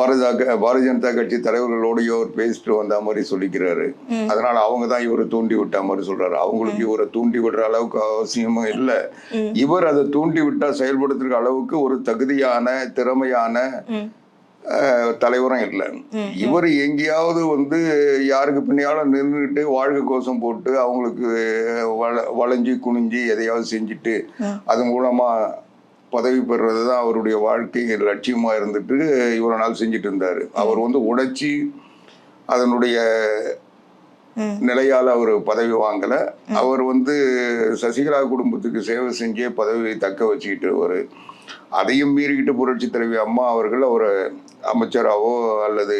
பாரதிய ஜனதா கட்சி தலைவர்களோடய அவர் பேசிட்டு வந்த மாதிரி சொல்லிக்கிறாரு. அதனால அவங்க தான் இவரை தூண்டி விட்ட மாதிரி சொல்றாரு. அவங்களுக்கு இவரை தூண்டி விடுற அளவுக்கு அவசியமும் இல்லை. இவர் அதை தூண்டி விட்டா செயல்படுத்துற அளவுக்கு ஒரு தகுதியான திறமையான தலைவரும் இல்லை. இவர் எங்கேயாவது யாருக்கு பின்னால நின்றுட்டு வாழ்க்கை கோஷம் போட்டு அவங்களுக்கு வளைஞ்சி குனிஞ்சி எதையாவது செஞ்சுட்டு அது மூலமா பதவி பெறுறதுதான் அவருடைய வாழ்க்கை லட்சியமா இருந்துட்டு இவ்வளவு நாள் செஞ்சுட்டு இருந்தாரு. அவர் உடைச்சி அதனுடைய நிலையால அவர் பதவி வாங்கல. அவர் சசிகலா குடும்பத்துக்கு சேவை செஞ்சே பதவியை தக்க வச்சுக்கிட்டு அதையும் மீறிக்கிட்டு புரட்சி தலைவி அம்மா அவர்கள் அவரை அமைச்சராகவோ அல்லது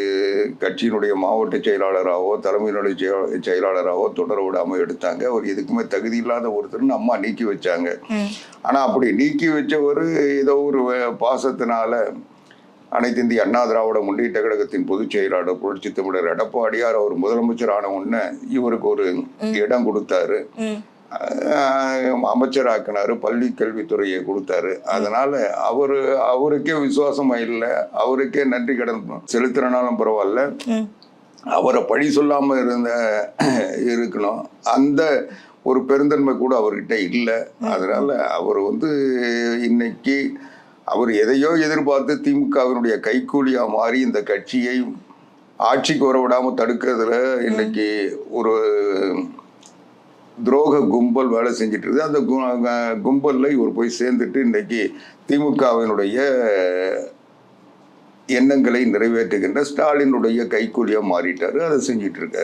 கட்சியினுடைய மாவட்ட செயலாளராகவோ தலைமையினுடைய செயலாளராகவோ தொடர விடாமல் எடுத்தாங்க. அவர் எதுக்குமே தகுதி இல்லாத ஒருத்தர்னு அம்மா நீக்கி வச்சாங்க. ஆனா அப்படி நீக்கி வச்சவர் ஏதோ ஒரு பாசத்தினால அனைத்து இந்திய அண்ணா திராவிட முன்னேற்ற கழகத்தின் பொதுச் செயலாளர் புரட்சி தமிழர் எடப்பாடியார் அவர் முதலமைச்சர் ஆன உடனே இவருக்கு ஒரு இடம் கொடுத்தாரு, அமைச்சராக்கினாரு, பள்ளி கல்வித்துறையை கொடுத்தாரு. அதனால அவருக்கே விசுவாசமா இல்லை, அவருக்கே நன்றி கடன் செலுத்துறனாலும் பரவாயில்ல, அவரை பழி சொல்லாம இருக்கணும், அந்த ஒரு பெருந்தன்மை கூட அவர்கிட்ட இல்லை. அதனால அவர் இன்னைக்கு அவர் எதையோ எதிர்பார்த்து திமுகவினுடைய கைக்கூலியா மாறி இந்த கட்சியை ஆட்சிக்கு வர விடாம தடுக்கிறதுல இன்னைக்கு ஒரு துரோக கும்பல் வேலை செஞ்சிட்டு இருக்கு. அந்த கும்பல்ல இவர் போய் சேர்ந்துட்டு இன்னைக்கு திமுகவினுடைய எண்ணங்களை நிறைவேற்றுகின்ற ஸ்டாலினுடைய கைக்கூலியா மாறிட்டாரு. அதை செஞ்சிட்டு இருக்காரு.